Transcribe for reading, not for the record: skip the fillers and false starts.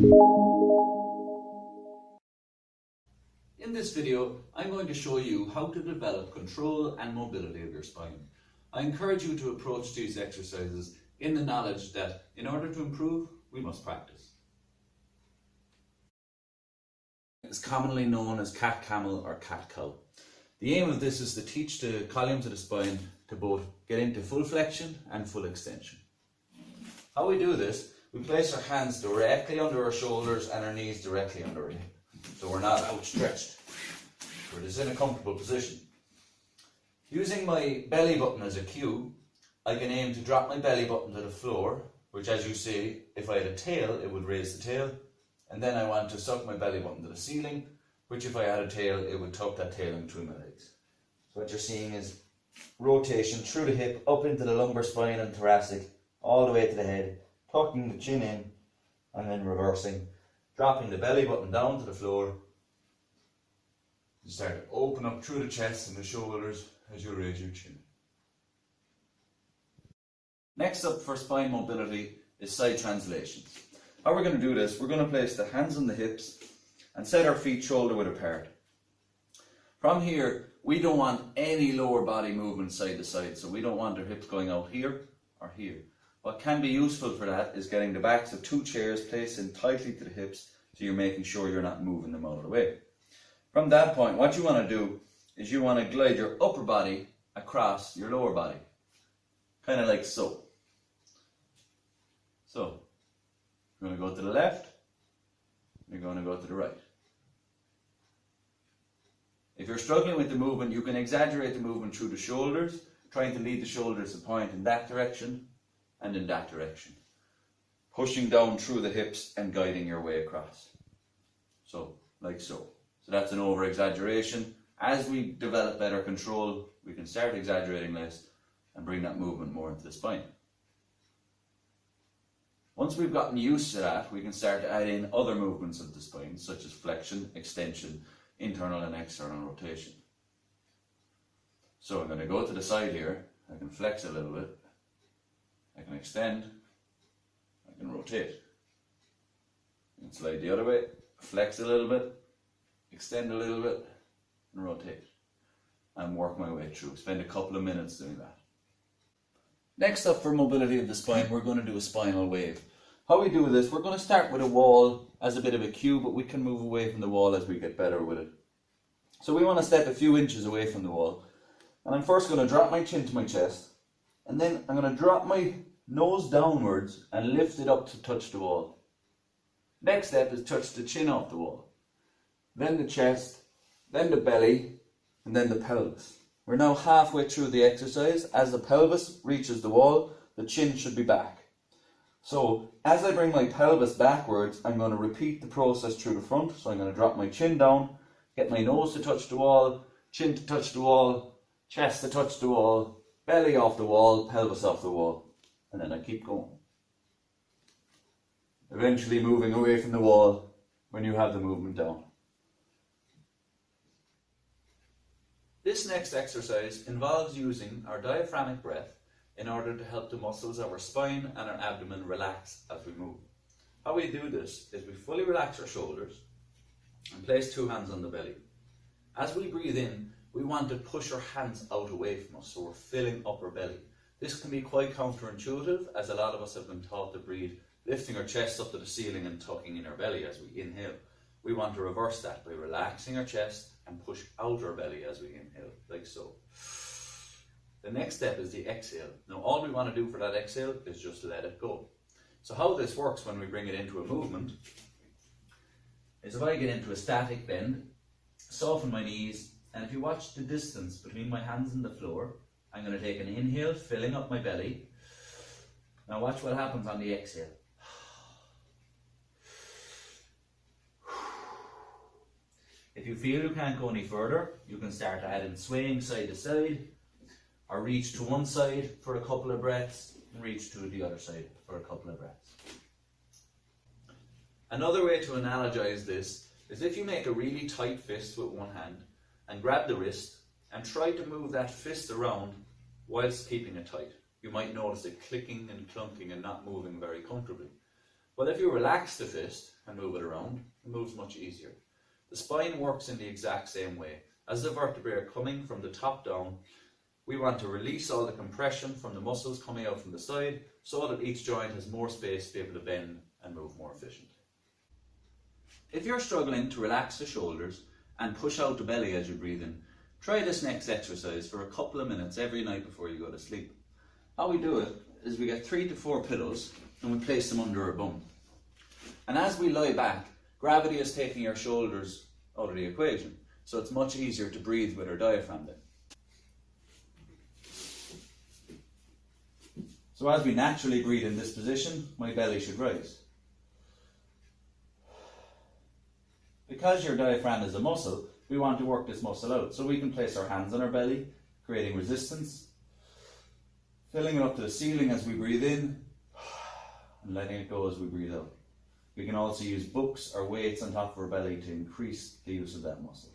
In this video, I'm going to show you how to develop control and mobility of your spine. I encourage you to approach these exercises in the knowledge that in order to improve, we must practice. It's commonly known as cat-camel or cat-cow. The aim of this is to teach the columns of the spine to both get into full flexion and full extension. How we do this, we place our hands directly under our shoulders and our knees directly under our hip. So we're not outstretched. We're just in a comfortable position. Using my belly button as a cue, I can aim to drop my belly button to the floor, which as you see, if I had a tail, it would raise the tail. And then I want to suck my belly button to the ceiling, which if I had a tail, it would tuck that tail in between my legs. So what you're seeing is rotation through the hip, up into the lumbar spine and thoracic, all the way to the head, tucking the chin in, and then reversing, dropping the belly button down to the floor. You start to open up through the chest and the shoulders as you raise your chin. Next up for spine mobility is side translations. How we're going to do this, we're going to place the hands on the hips and set our feet shoulder width apart. From here, we don't want any lower body movement side to side, so we don't want our hips going out here or here. What can be useful for that is getting the backs of two chairs placed in tightly to the hips, so you're making sure you're not moving them out of the way. From that point, what you want to do is you want to glide your upper body across your lower body, kind of like so. So, you're going to go to the left, you're going to go to the right. If you're struggling with the movement, you can exaggerate the movement through the shoulders, trying to lead the shoulders to point in that direction and in that direction. Pushing down through the hips and guiding your way across. So, like so. So that's an over-exaggeration. As we develop better control, we can start exaggerating less and bring that movement more into the spine. Once we've gotten used to that, we can start to add in other movements of the spine, such as flexion, extension, internal and external rotation. So I'm going to go to the side here. I can flex a little bit. I can extend. I can rotate. I can slide the other way, flex a little bit, extend a little bit, and rotate. And work my way through. Spend a couple of minutes doing that. Next up for mobility of the spine, we're going to do a spinal wave. How we do this, we're going to start with a wall as a bit of a cue, but we can move away from the wall as we get better with it. So we want to step a few inches away from the wall. And I'm first going to drop my chin to my chest, and then I'm going to drop my nose downwards and lift it up to touch the wall. Next step is touch the chin off the wall. Then the chest, then the belly, and then the pelvis. We're now halfway through the exercise. As the pelvis reaches the wall, the chin should be back. So, as I bring my pelvis backwards, I'm going to repeat the process through the front. So I'm going to drop my chin down, get my nose to touch the wall, chin to touch the wall, chest to touch the wall, belly off the wall, pelvis off the wall. And then I keep going. Eventually moving away from the wall when you have the movement down. This next exercise involves using our diaphragmatic breath in order to help the muscles of our spine and our abdomen relax as we move. How we do this is we fully relax our shoulders and place two hands on the belly. As we breathe in, we want to push our hands out away from us, so we're filling up our belly. This can be quite counterintuitive, as a lot of us have been taught to breathe lifting our chest up to the ceiling and tucking in our belly as we inhale. We want to reverse that by relaxing our chest and push out our belly as we inhale, like so. The next step is the exhale. Now all we want to do for that exhale is just let it go. So how this works when we bring it into a movement is if I get into a static bend, soften my knees, and if you watch the distance between my hands and the floor, I'm going to take an inhale, filling up my belly. Now watch what happens on the exhale. If you feel you can't go any further, you can start to add in swaying side to side, or reach to one side for a couple of breaths, and reach to the other side for a couple of breaths. Another way to analogize this is if you make a really tight fist with one hand and grab the wrist and try to move that fist around whilst keeping it tight. You might notice it clicking and clunking and not moving very comfortably. Well, if you relax the fist and move it around, it moves much easier. The spine works in the exact same way. As the vertebrae are coming from the top down, we want to release all the compression from the muscles coming out from the side so that each joint has more space to be able to bend and move more efficiently. If you're struggling to relax the shoulders and push out the belly as you breathe in, try this next exercise for a couple of minutes every night before you go to sleep. How we do it is we get 3 to 4 pillows and we place them under our bum. And as we lie back, gravity is taking our shoulders out of the equation, so it's much easier to breathe with our diaphragm then. So as we naturally breathe in this position, my belly should rise. Because your diaphragm is a muscle, we want to work this muscle out. So we can place our hands on our belly, creating resistance, filling it up to the ceiling as we breathe in, and letting it go as we breathe out. We can also use books or weights on top of our belly to increase the use of that muscle.